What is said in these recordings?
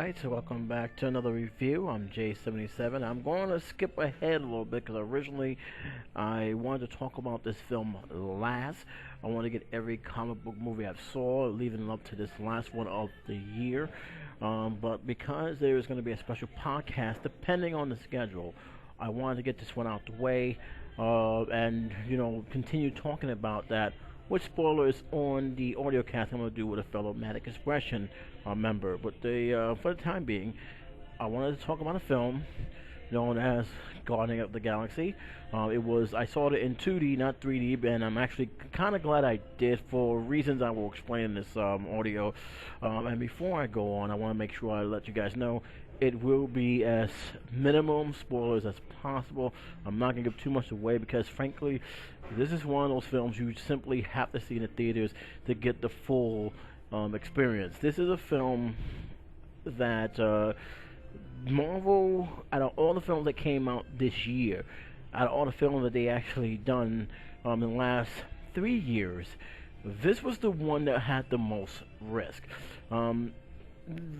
Alright, so welcome back to another review. I'm J77. I'm going to skip ahead a little bit because originally I wanted to talk about this film last. I want to get every comic book movie I've saw, leading up to this last one of the year. But because there is going to be a special podcast, depending on the schedule, I wanted to get this one out the way and, continue talking about that with spoilers on the audio cast I'm going to do with a fellow Matic Expression member. But for the time being, I wanted to talk about a film known as Guardian of the Galaxy. I saw it in 2D, not 3D, and I'm actually kind of glad I did for reasons I will explain in this audio. And before I go on, I want to make sure I let you guys know it will be as minimum spoilers as possible. I'm not going to give too much away because, frankly, this is one of those films you simply have to see in the theaters to get the full experience. This is a film that Marvel, out of all the films that came out this year, out of all the films that they actually done in the last 3 years, this was the one that had the most risk.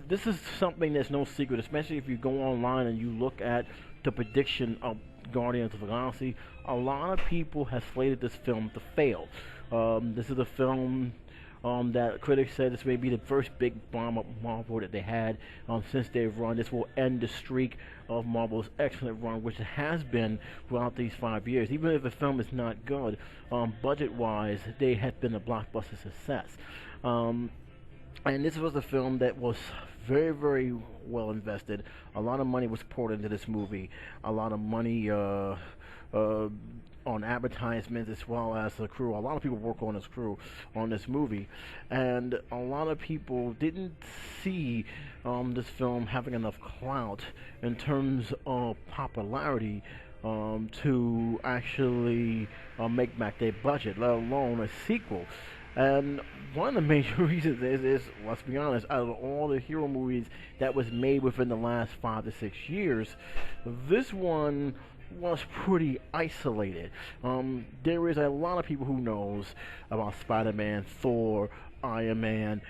This is something that's no secret, especially if you go online and you look at the prediction of Guardians of the Galaxy. A lot of people have slated this film to fail. This is a film that critics said this may be the first big bomb of Marvel that they had since they've run. This will end the streak of Marvel's excellent run, which it has been throughout these 5 years. Even if the film is not good, budget-wise, they have been a blockbuster success. And this was a film that was very, very well invested. A lot of money was poured into this movie. A lot of money on advertisements as well as the crew. A lot of people work on this crew on this movie, and a lot of people didn't see this film having enough clout in terms of popularity to actually make back their budget, let alone a sequel. And one of the major reasons is, let's be honest, out of all the hero movies that was made within the last 5 to 6 years, this one was pretty isolated. There is a lot of people who knows about Spider-Man, Thor, Iron Man,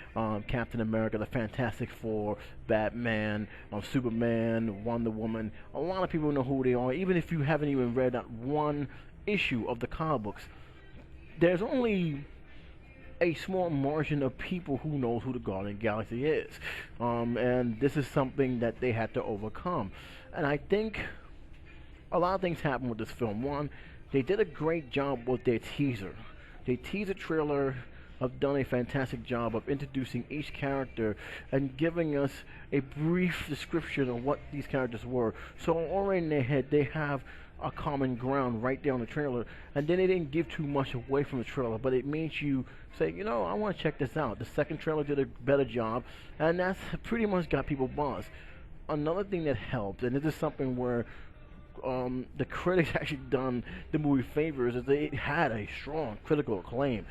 Captain America, the Fantastic Four, Batman, Superman, Wonder Woman. A lot of people know who they are, even if you haven't even read that one issue of the comic books. There's only a small margin of people who knows who the Guardian Galaxy is, and this is something that they had to overcome. And I think a lot of things happened with this film. One, they did a great job with their teaser. The teaser trailer have done a fantastic job of introducing each character and giving us a brief description of what these characters were. So already in their head, they have a common ground right there on the trailer, and then they didn't give too much away from the trailer, but it made you say, I want to check this out. The second trailer did a better job, and that's pretty much got people buzzed. Another thing that helped, and this is something where the critics actually done the movie favors, is they had a strong critical acclaim.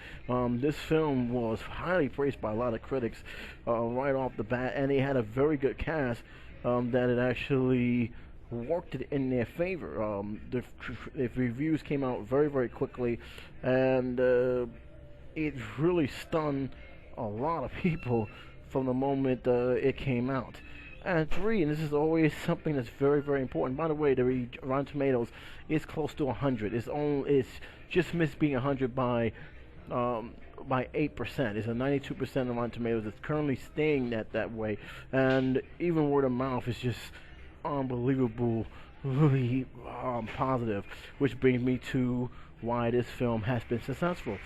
This film was highly praised by a lot of critics right off the bat, and they had a very good cast that it actually worked it in their favor. The reviews came out very, very quickly, and it really stunned a lot of people from the moment it came out. And 3, and this is always something that's very, very important. By the way, the Rotten Tomatoes is close to 100. It's just missed being 100 by 8%. It's a 92% on Rotten Tomatoes. It's currently staying that way, and even word of mouth is just unbelievable, really positive, which brings me to why this film has been successful.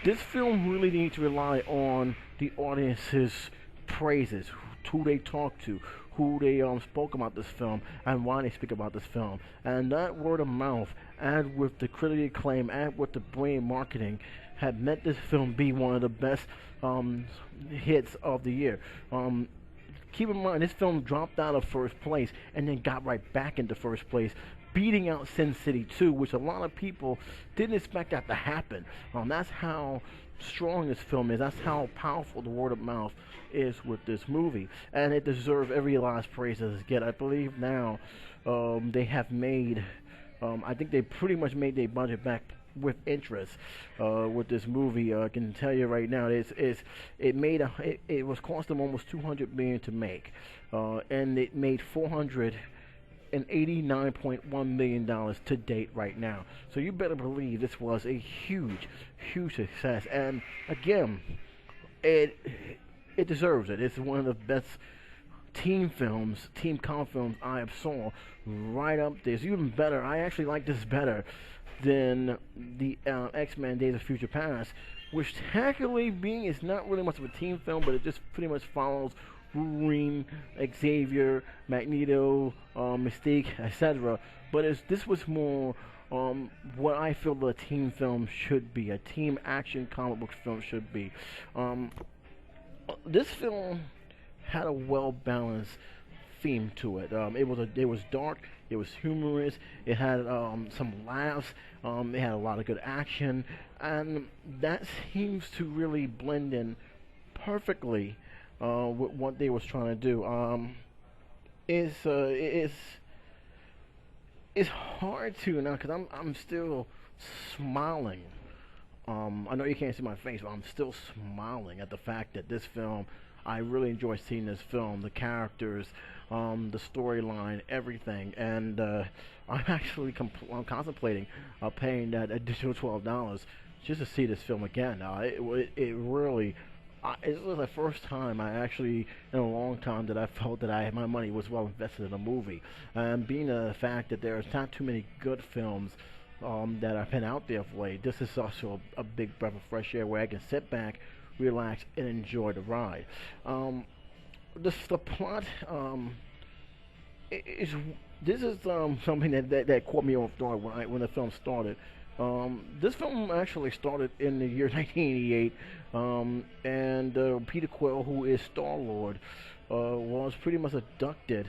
This film really needs to rely on the audience's praises, who they talk to, who they spoke about this film, and why they speak about this film. And that word of mouth, and with the critical acclaim, and with the brand marketing, had meant this film be one of the best hits of the year. Keep in mind, this film dropped out of first place and then got right back into first place, beating out Sin City 2, which a lot of people didn't expect that to happen. That's how strong this film is. That's how powerful the word of mouth is with this movie, and it deserves every last praise that it gets. I believe now they have made, I think they pretty much made their budget back with interest with this movie. I can tell you right now, it was cost them almost 200 million to make, and it made 489.1 million dollars to date right now. So you better believe this was a huge, huge success. And again, it it deserves it. It's one of the best team comp films I have saw. Right up there. It's even better. I actually like this better than the X-Men Days of Future Past, which technically being is not really much of a team film, but it just pretty much follows Wolverine, Xavier, Magneto, Mystique, etc. But this was more what I feel the team film should be, a team action comic book film should be. This film had a well-balanced theme to it. It was dark, it was humorous, it had some laughs, it had a lot of good action, and that seems to really blend in perfectly with what they was trying to do. It's hard to now because I'm still smiling. I know you can't see my face, but I'm still smiling at the fact that this film, I really enjoy seeing this film, the characters, the storyline, everything, and I'm actually I'm contemplating paying that additional $12 just to see this film again. It really, it was the first time I actually, in a long time, that I felt that my money was well invested in a movie. And being the fact that there's not too many good films that have been out there of late, this is also a big breath of fresh air where I can sit back, relax, and enjoy the ride. The plot is this is something that caught me off guard when the film started. This film actually started in the year 1988, and Peter Quill, who is Star-Lord, was pretty much abducted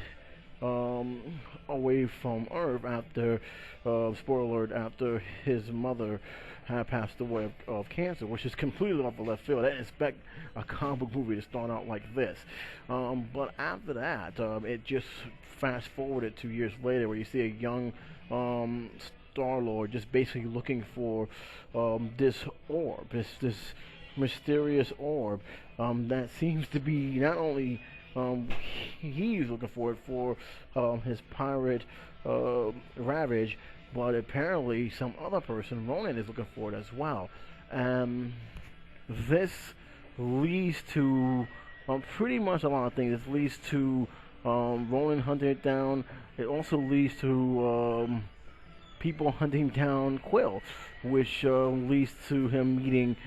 away from Earth after, spoiler alert, after his mother had passed away of cancer, which is completely off the left field. I didn't expect a comic book movie to start out like this. But after that, it just fast forwarded 2 years later, where you see a young Star-Lord just basically looking for this orb, this mysterious orb that seems to be not only he's looking for it for his pirate Ravage, but apparently some other person, Ronan, is looking for it as well. This leads to pretty much a lot of things. It leads to Ronan hunting it down. It also leads to people hunting down Quill, which leads to him meeting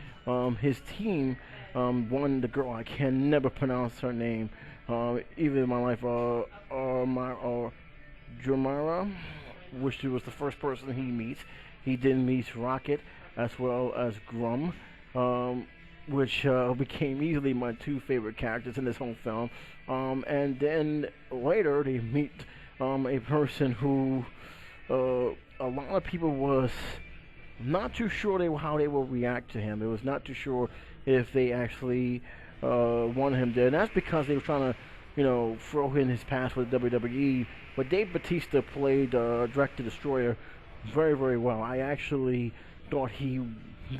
his team. The girl, I can never pronounce her name, even in my life, Dramara, which was the first person he meets. He then meets Rocket as well as Grum, which became easily my two favorite characters in this whole film. And then later they meet a person who a lot of people was not too sure how they will react to him. It was not too sure if they actually wanted him there. And that's because they were trying to, throw in his past with WWE. But Dave Bautista played Director Destroyer very, very well. I actually thought he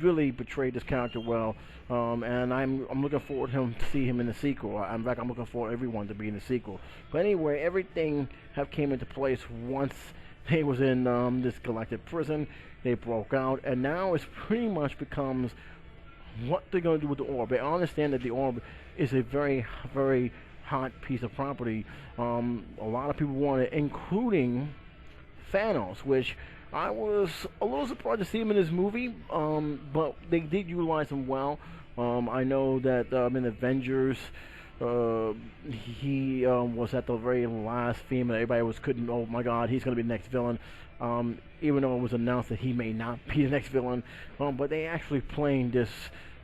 really portrayed this character well, and I'm looking forward to see him in the sequel. In fact, I'm looking for everyone to be in the sequel. But anyway, everything have came into place once they was in this galactic prison. They broke out, and now it's pretty much becomes what they're going to do with the orb. I understand that the orb is a very, very hot piece of property. A lot of people want it, including Thanos, which I was a little surprised to see him in this movie, but they did utilize him well. I know that in Avengers, he was at the very last theme, and everybody couldn't, oh my god, he's going to be the next villain, even though it was announced that he may not be the next villain, but they actually playing this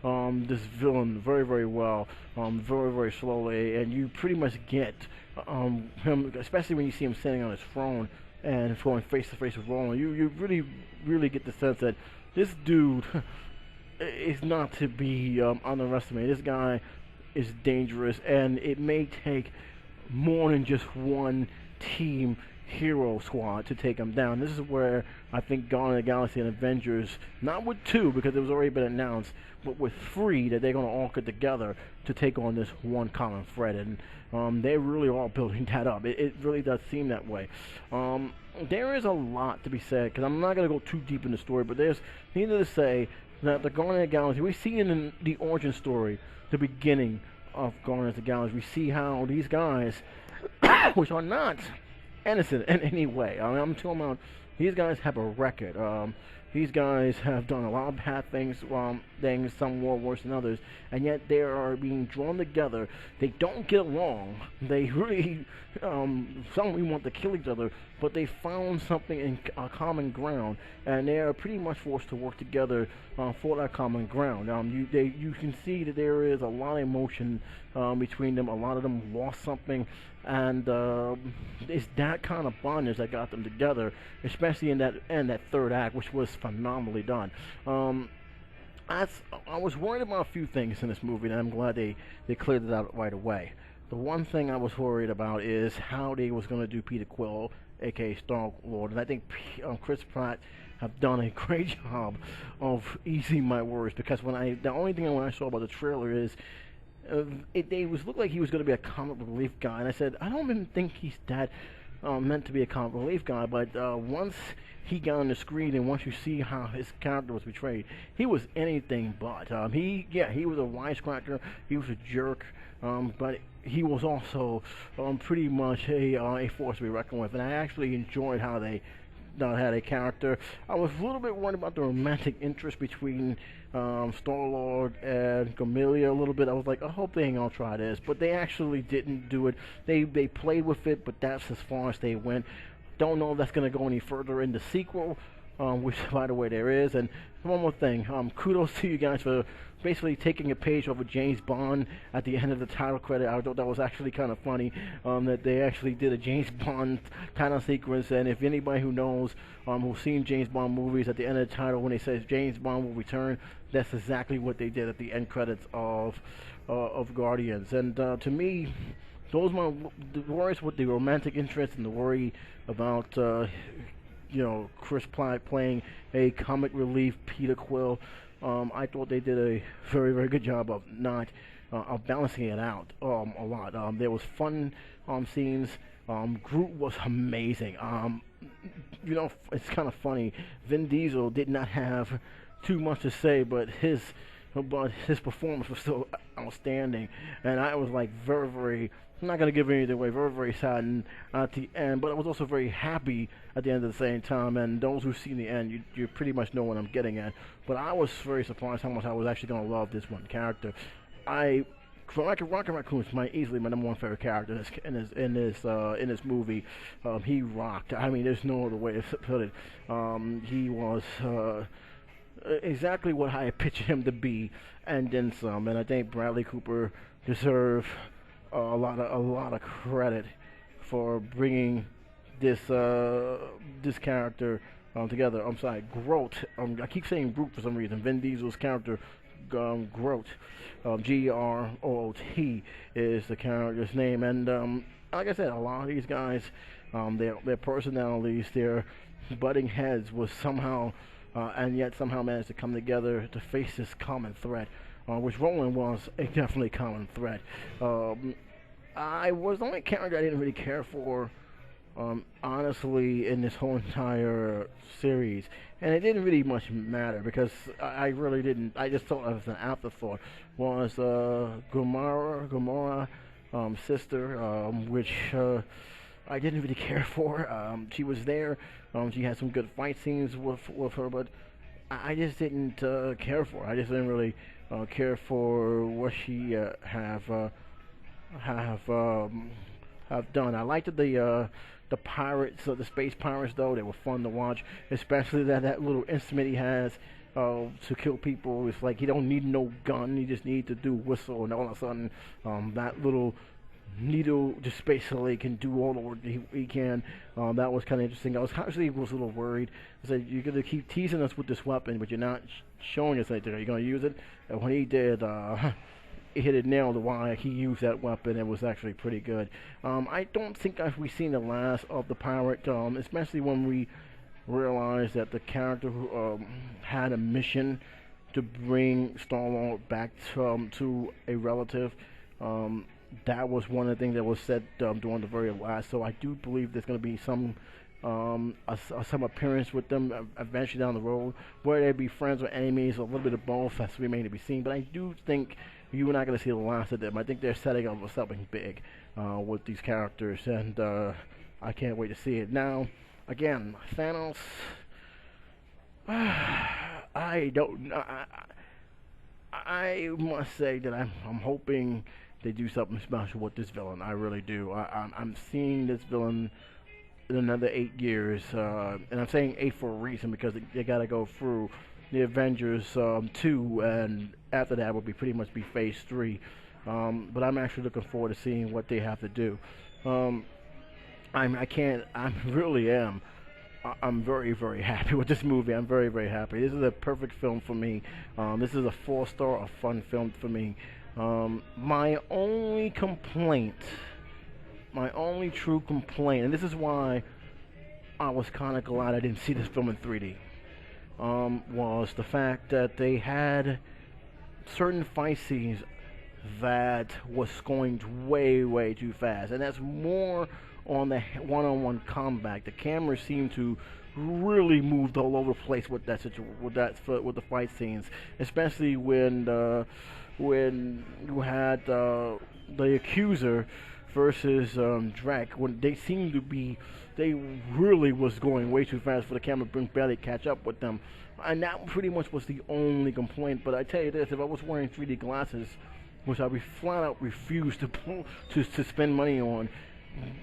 villain very, very well, very, very slowly, and you pretty much get him, especially when you see him standing on his throne and going face to face with Roland. You really, really get the sense that this dude is not to be underestimated. This guy is dangerous, and it may take more than just one team hero squad to take them down. This is where I think Guardians of the Galaxy and Avengers, not with 2 because it was already been announced, but with 3 that they're going to all get together to take on this one common threat. And they really are building that up. It really does seem that way. There is a lot to be said, because I'm not going to go too deep in the story, but there's needless to say that the Guardians of the Galaxy, we see in the origin story, the beginning of Guardians of the Galaxy, we see how these guys, which are not innocent in any way. I mean, I'm talking about these guys have a record. These guys have done a lot of bad things, some more worse than others, and yet they are being drawn together. They don't get along. They really, some want to kill each other, but they found something in common ground, and they are pretty much forced to work together for that common ground. You can see that there is a lot of emotion between them. A lot of them lost something, and it's that kind of bondage that got them together, especially in that third act, which was phenomenally done. I was worried about a few things in this movie, and I'm glad they cleared it out right away. The one thing I was worried about is how they was going to do Peter Quill, aka Star-Lord, and I think Chris Pratt have done a great job of easing my worries, because the only thing when I saw about the trailer is it looked like he was going to be a comic relief guy, and I said, I don't even think he's that meant to be a comic relief guy, but once he got on the screen and once you see how his character was portrayed, he was anything but. He was a wisecracker, he was a jerk, but he was also pretty much a force to be reckoned with, and I actually enjoyed how they had a character. I was a little bit worried about the romantic interest between Star-Lord and Gamora a little bit. I was like, I hope they ain't gonna try this, but they actually didn't do it. They played with it, but that's as far as they went. Don't know if that's gonna go any further in the sequel, which by the way there is. And one more thing, kudos to you guys for basically taking a page off of James Bond at the end of the title credit. I thought that was actually kind of funny, that they actually did a James Bond kind of sequence. And if anybody who knows, who's seen James Bond movies, at the end of the title when they say James Bond will return, that's exactly what they did at the end credits of Guardians. And to me, those the worries with the romantic interest and the worry about Chris Pratt playing a comic relief Peter Quill. I thought they did a very, very good job of not balancing it out a lot. There was fun scenes. Groot was amazing. It's kind of funny. Vin Diesel did not have too much to say, but his performance was so outstanding, and I was like very, very. I'm not going to give anything away. Very, very saddened at the end, but I was also very happy at the end at the same time. And those who've seen the end, you pretty much know what I'm getting at. But I was very surprised how much I was actually going to love this one character. Rocket Raccoon is easily my number one favorite character in this movie. He rocked. I mean, there's no other way to put it. He was exactly what I pictured him to be, and then some. And I think Bradley Cooper deserves a lot of credit for bringing this character together. I'm sorry, Groot. I keep saying Groot for some reason. Vin Diesel's character, Groot, G-R-O-O-T is the character's name. And like I said, a lot of these guys, their personalities, their butting heads was somehow, and yet somehow managed to come together to face this common threat. Which Roland was a definitely common threat. I was the only character I didn't really care for, honestly, in this whole entire series. And it didn't really much matter, because I really didn't. I just thought it was an afterthought. Was Gamora, sister, which I didn't really care for. She was there. She had some good fight scenes with her, but I just didn't care for her. I just didn't really care for what she have done. I liked the pirates, the space pirates, though. They were fun to watch, especially that little instrument he has to kill people. It's like he don't need no gun, he just needs to do whistle, and all of a sudden that little needle just basically can do all the work he can. That was kind of interesting. I was actually a little worried. I said, you're going to keep teasing us with this weapon, but you're not showing us anything. Are you going to use it? And when he did, hit it nailed why he used that weapon. It was actually pretty good. I don't think we've seen the last of the pirate, especially when we realized that the character who had a mission to bring Star-Lord back to a relative. That was one of the things that was said during the very last. So I do believe there's going to be some appearance with them eventually down the road, whether they be friends or enemies, or a little bit of both. That's remains to be seen. But I do think you are not going to see the last of them. I think they're setting up for something big with these characters, and I can't wait to see it. Now, again, Thanos. I don't know. I must say that I'm hoping they do something special with this villain. I really do. I'm seeing this villain in another 8 years, and I'm saying 8 for a reason, because they got to go through the Avengers 2, and after that will be pretty much be Phase 3. But I'm actually looking forward to seeing what they have to do. I really am. I'm very, very happy with this movie. I'm very, very happy. This is a perfect film for me. This is a 4-star, a fun film for me. My only complaint, my only true complaint, and this is why I was kind of glad I didn't see this film in 3D, was the fact that they had certain fight scenes that was going way, way too fast, and that's more on the one-on-one combat. The camera seemed to really moved all over the place with that with the fight scenes, especially when you had the Accuser versus Drax, when they seemed to be, they really was going way too fast for the camera to barely catch up with them, and that pretty much was the only complaint. But I tell you this, if I was wearing 3D glasses, which I flat out refuse to spend money on.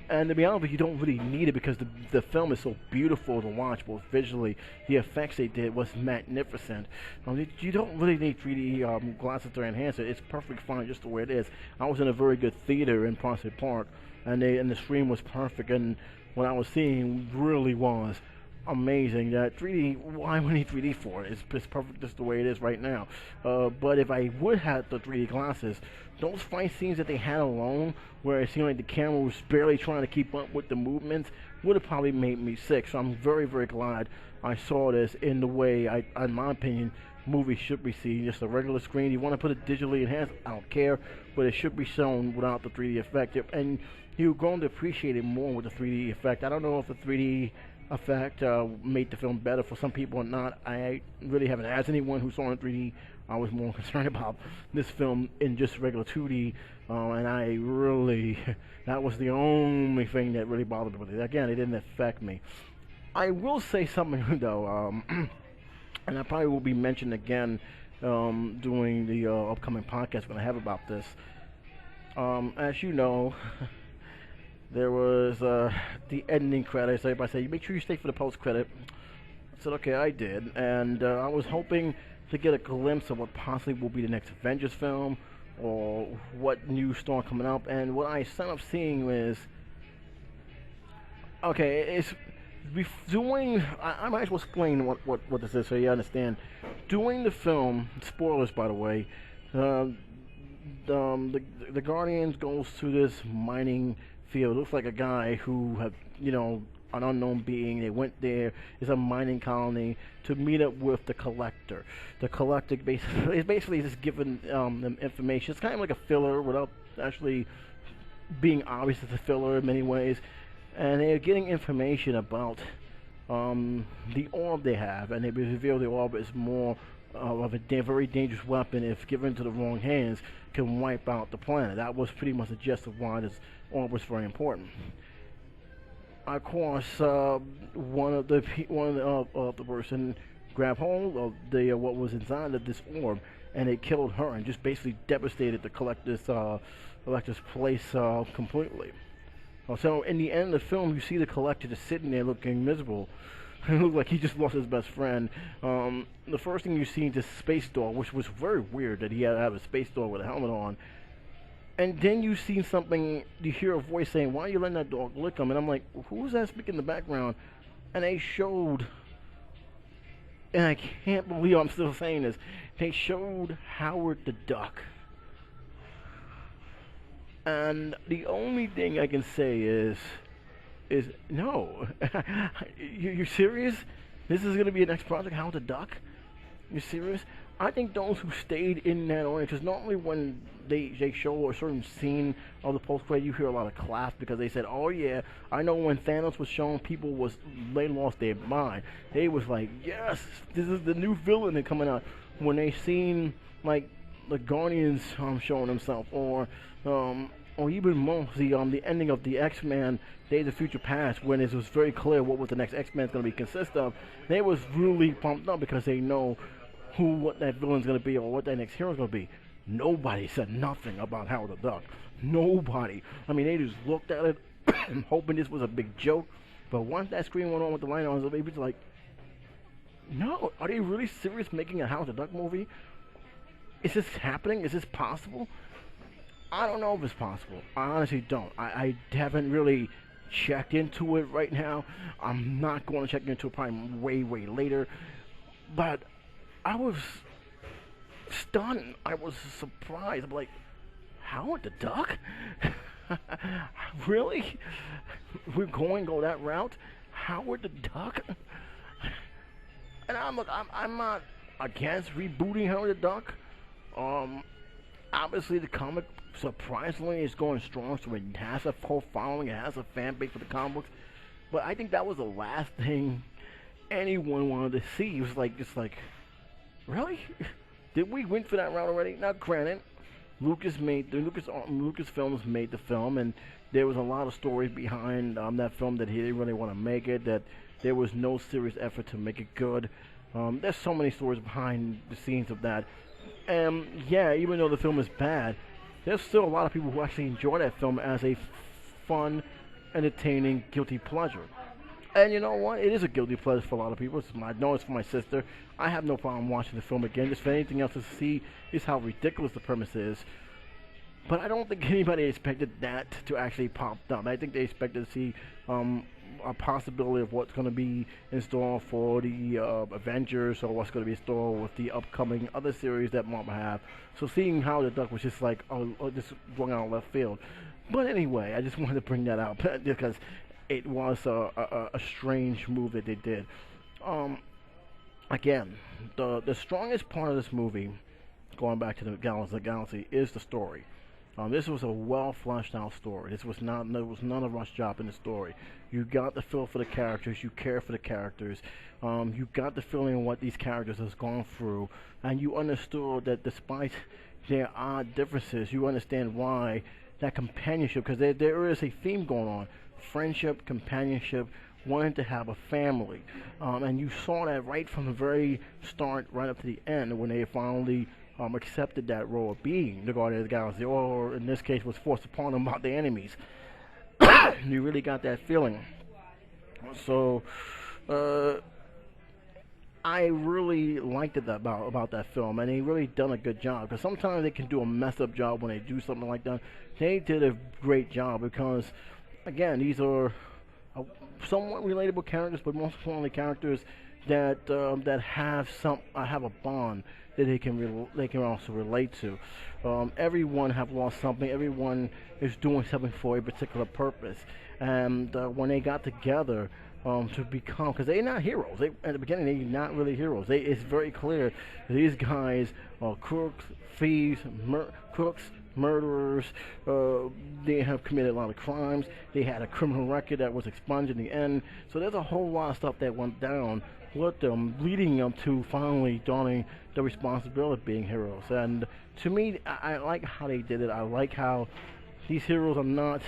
And to be honest with you, you don't really need it, because the film is so beautiful to watch, both visually. The effects they did was magnificent. You don't really need 3D glasses to enhance it. It's perfectly fine just the way it is. I was in a very good theater in Prospect Park, and the screen was perfect, and what I was seeing really was amazing. That 3D, why would I need 3D for it? It's perfect just the way it is right now. But if I would have the 3D glasses, those fight scenes that they had alone, where it seemed like the camera was barely trying to keep up with the movements, would have probably made me sick. So I'm very, very glad I saw this in the way, in my opinion, movies should be seen. Just a regular screen. You want to put it digitally enhanced, I don't care, but it should be shown without the 3D effect. And you're going to appreciate it more with the 3D effect. I don't know if the 3D effect made the film better for some people or not. I really haven't asked anyone who saw it in 3D. I was more concerned about this film in just regular 2D, and I really, that was the only thing that really bothered me with it. Again, it didn't affect me. I will say something though, and I probably will be mentioned again during the upcoming podcast we're going to have about this. As you know, there was the ending credits. Everybody said, make sure you stay for the post-credit. I said, okay, I did. And I was hoping to get a glimpse of what possibly will be the next Avengers film, or what new story coming up. And what I ended up seeing is, okay, it's doing, I might as well explain what this is so you understand. Doing the film, spoilers by the way, the Guardians goes to this mining field. It looks like a guy who had, an unknown being. They went there. It's a mining colony to meet up with the Collector. The Collector is basically just giving them information. It's kind of like a filler without actually being obvious as a filler in many ways. And they're getting information about the orb they have, and they reveal the orb is more of a very dangerous weapon. If given to the wrong hands, can wipe out the planet. That was pretty much the gist of why this orb was very important. Of course, one of the person grabbed hold of the what was inside of this orb, and it killed her and just basically devastated the Collector's place completely. So in the end of the film, you see the Collector just sitting there looking miserable. It looked like he just lost his best friend. The first thing you see is this space dog, which was very weird that he had to have a space dog with a helmet on. And then you see something, you hear a voice saying, why are you letting that dog lick him? And I'm like, who's that speaking in the background? And they showed, and I can't believe I'm still saying this, they showed Howard the Duck. And the only thing I can say is no. You're serious? This is gonna be a next project, Howard the Duck? You serious? I think those who stayed in that audience, because normally when they show a certain scene of the post credit, you hear a lot of claps because they said, "Oh yeah, I know when Thanos was shown, people was they lost their mind. They was like, yes, this is the new villain that coming out." When they seen like the Guardians showing themselves, or even more the ending of the X-Men Days of Future Past, when it was very clear what the next X-Men is going to be consist of, they was really pumped up because they know what that villain's going to be or what that next hero's going to be. Nobody said nothing about Howard the Duck. Nobody. I mean, they just looked at it hoping this was a big joke. But once that screen went on with the line on, it was like, no, are they really serious making a Howard the Duck movie? Is this happening? Is this possible? I don't know if it's possible. I honestly don't. I haven't really checked into it right now. I'm not going to check into it probably way later. But I was stunned. I was surprised. I'm like, Howard the Duck? Really? We're going to go that route? Howard the Duck? And I'm not against rebooting Howard the Duck. Obviously the comic surprisingly is going strong, so it has a whole following, it has a fan base for the comic books. But I think that was the last thing anyone wanted to see. It was like, just like, really? Did we went for that route already? Now, granted, Lucasfilms made the film, and there was a lot of stories behind that film that he didn't really want to make it. That there was no serious effort to make it good. There's so many stories behind the scenes of that. Yeah, even though the film is bad, there's still a lot of people who actually enjoy that film as a fun, entertaining, guilty pleasure. And you know what? It is a guilty pleasure for a lot of people. I know it's for my sister. I have no problem watching the film again. Just for anything else to see is how ridiculous the premise is. But I don't think anybody expected that to actually pop up. I think they expected to see a possibility of what's going to be in store for the Avengers, or what's going to be in store with the upcoming other series that Marvel have. So seeing Howard the Duck was just like, just going out of left field. But anyway, I just wanted to bring that up because it was a strange move that they did. Again, the strongest part of this movie, going back to the Guardians of the Galaxy, is the story. This was a well fleshed out story. There was none of rush job in the story. You got the feel for the characters. You care for the characters. You got the feeling of what these characters has gone through, and you understood that despite their odd differences, you understand why that companionship. Because there is a theme going on: friendship, companionship, wanting to have a family, and you saw that right from the very start, right up to the end, when they finally accepted that role of being the Guardian of the Galaxy, or in this case was forced upon them by the enemies. You really got that feeling. So I really liked it about that film, and they really done a good job. Because sometimes they can do a messed up job when they do something like that. They did a great job because, again, these are somewhat relatable characters, but most importantly characters that have a bond that they can also relate to. Everyone have lost something. Everyone is doing something for a particular purpose, and when they got together to become, because they're not heroes. At the beginning, they're not really heroes. It's very clear that these guys are crooks, thieves, murderers. They have committed a lot of crimes. They had a criminal record that was expunged in the end. So there's a whole lot of stuff that went down with them, leading them to finally donning the responsibility of being heroes. And to me, I like how they did it. I like how these heroes are not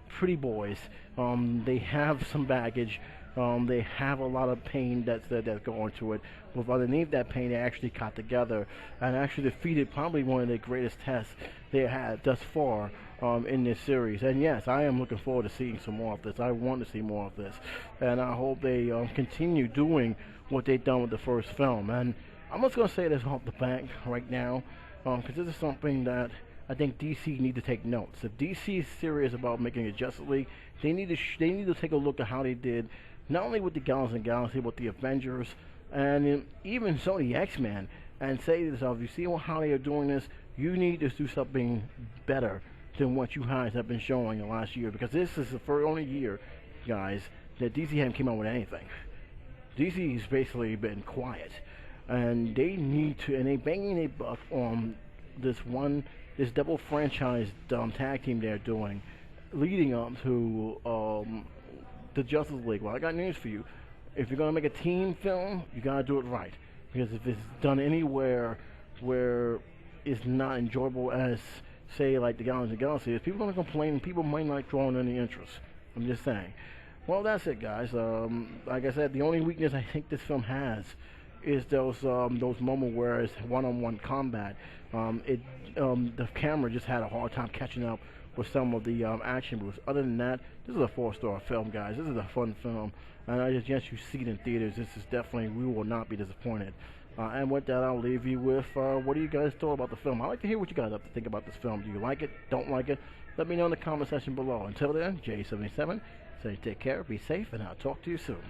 pretty boys. They have some baggage. They have a lot of pain that's going to it. With underneath that pain, they actually got together and actually defeated probably one of the greatest tests they had thus far in this series. And yes, I am looking forward to seeing some more of this. I want to see more of this, and I hope they continue doing what they've done with the first film. And I'm just going to say this off the bat right now, because this is something that I think DC need to take notes. If DC is serious about making a Justice League, they need to take a look at how they did, not only with the Guardians of the Galaxy, but the Avengers, and even some of the X-Men, and say to themselves, you see how they are doing this, you need to do something better than what you guys have been showing the last year, because this is the only year, guys, that DC haven't came out with anything. DC's basically been quiet, and they need to, and they banging a buck on this double franchise tag team they're doing, leading up to the Justice League. Well, I got news for you. If you're gonna make a team film, you gotta do it right, because if it's done anywhere where it's not enjoyable as, say, like the Guardians of the Galaxy is, people are gonna complain, and people might not draw any interest. I'm just saying. Well, that's it, guys. Like I said, the only weakness I think this film has is those moments where it's one-on-one combat. The camera just had a hard time catching up with some of the action moves. Other than that, this is a 4-star film, guys. This is a fun film, and I suggest you see it in theaters. This is definitely, we will not be disappointed. And with that, I'll leave you with what do you guys thought about the film? I'd like to hear what you guys have to think about this film. Do you like it? Don't like it? Let me know in the comment section below. Until then, J77, say take care, be safe, and I'll talk to you soon.